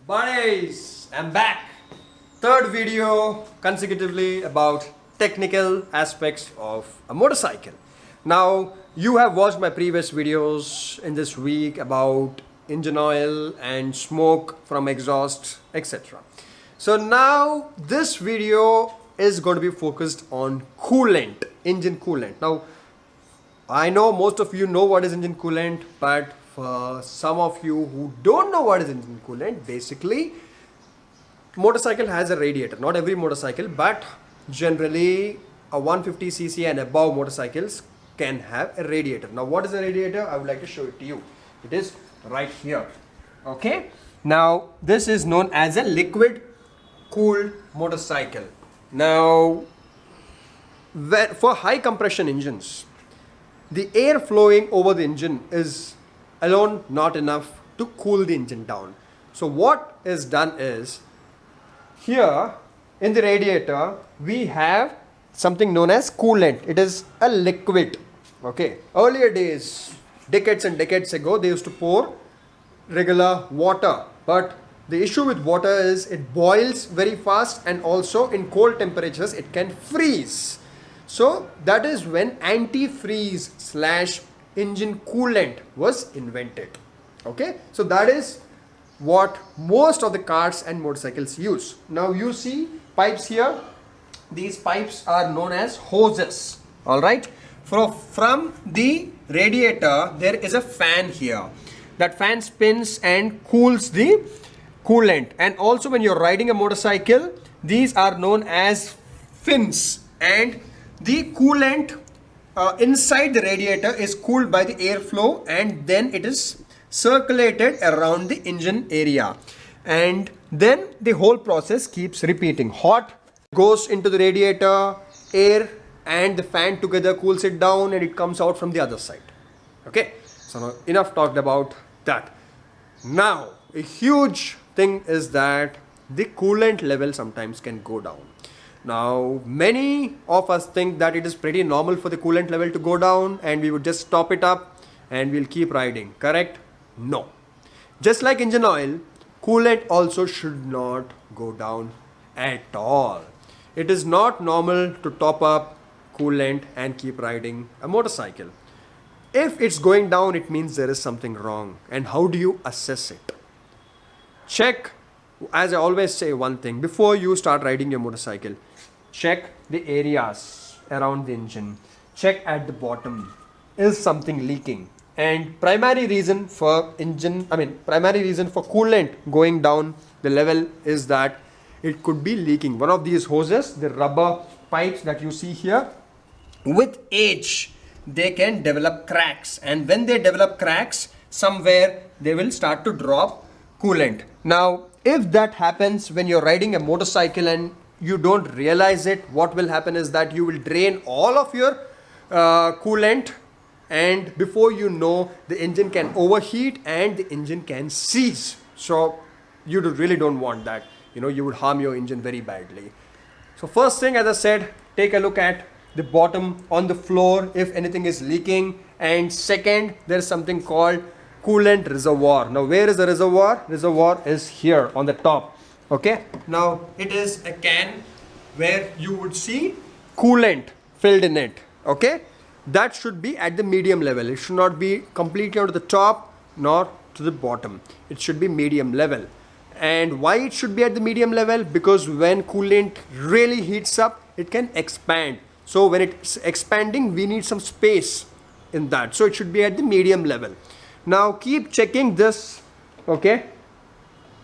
Buddies, I'm back. Third video consecutively about technical aspects of a motorcycle. Now, you have watched my previous videos in this week about engine oil and smoke from exhaust, etc. So now this video is going to be focused on coolant, engine coolant. Now, I know most of you know what is engine coolant, but for some of you who don't know what is engine coolant, basically motorcycle has a radiator. Not every motorcycle, but generally a 150cc and above motorcycles can have a radiator. Now what is a radiator? I would like to show it to you. It is right here. Okay. Now this is known as a liquid cooled motorcycle. Now for high compression engines, the air flowing over the engine is alone not enough to cool the engine down. So what is done is, here in the radiator we have something known as coolant. It is a liquid. Okay, earlier days, decades and decades ago, they used to pour regular water, but the issue with water is it boils very fast, and also in cold temperatures it can freeze. So that is when antifreeze / engine coolant was invented. Okay, so that is what most of the cars and motorcycles use. Now you see pipes here. These pipes are known as hoses. All right. From the radiator there is a fan here. That fan spins and cools the coolant. And also when you're riding a motorcycle, these are known as fins, and the coolant inside the radiator is cooled by the airflow, and then it is circulated around the engine area, and then the whole process keeps repeating. Hot goes into the radiator, air and the fan together cools it down, and it comes out from the other side. Okay, so now enough talked about that. Now a huge thing is that the coolant level sometimes can go down. Now many of us think that it is pretty normal for the coolant level to go down and we would just stop it up and we'll keep riding. Correct? No. Just like engine oil, coolant also should not go down at all. It is not normal to top up coolant and keep riding a motorcycle. If it's going down, it means there is something wrong. And how do you assess it? Check, as I always say, one thing before you start riding your motorcycle. Check the areas around the engine. Check at the bottom. Is something leaking? And primary reason for coolant going down the level is that it could be leaking. One of these hoses, the rubber pipes that you see here, with age they can develop cracks, and when they develop cracks, somewhere they will start to drop coolant. Now if that happens when you're riding a motorcycle and you don't realize it, what will happen is that you will drain all of your coolant, and before you know, the engine can overheat and the engine can seize. So you really don't want that. You would harm your engine very badly. So first thing, as I said, take a look at the bottom on the floor if anything is leaking. And second, there's something called coolant reservoir. Now where is the reservoir? Reservoir is here on the top. Okay, now it is a can where you would see coolant filled in it. Okay, that should be at the medium level. It should not be completely onto the top nor to the bottom. It should be medium level. And why it should be at the medium level? Because when coolant really heats up, it can expand. So when it's expanding, we need some space in that. So it should be at the medium level. Now keep checking this. Okay,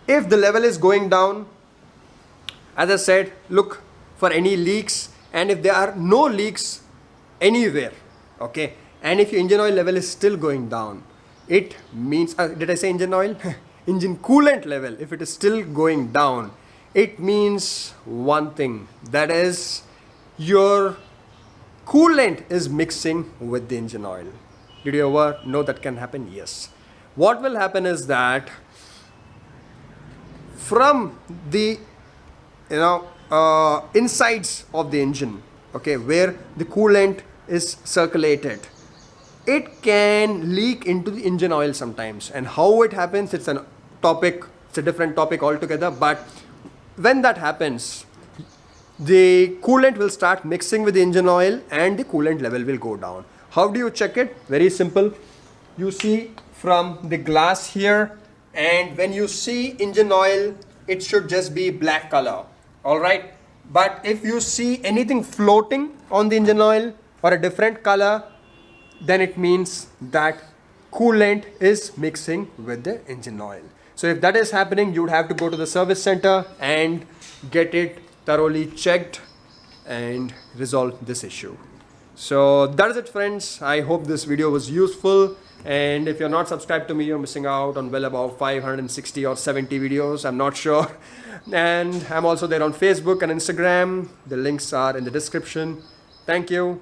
if the level is going down, as I said, look for any leaks, and if there are no leaks anywhere, okay, and if your engine oil level is still going down, it means, did I say engine oil? Engine coolant level, if it is still going down, it means one thing, that is your coolant is mixing with the engine oil. Did you ever know that can happen? Yes. What will happen is that from the insides of the engine, okay, where the coolant is circulated, it can leak into the engine oil sometimes. And how it happens, it's a topic It's a different topic altogether, but when that happens, the coolant will start mixing with the engine oil and the coolant level will go down. How do you check it? Very simple. You see from the glass here, and when you see engine oil, it should just be black color. All right. But if you see anything floating on the engine oil or a different color, then it means that coolant is mixing with the engine oil. So if that is happening, you would have to go to the service center and get it thoroughly checked and resolve this issue. So that is it, friends. I hope this video was useful, and if you're not subscribed to me, you're missing out on well about 560 or 70 videos, I'm not sure. And I'm also there on Facebook and Instagram. The links are in the description. Thank you.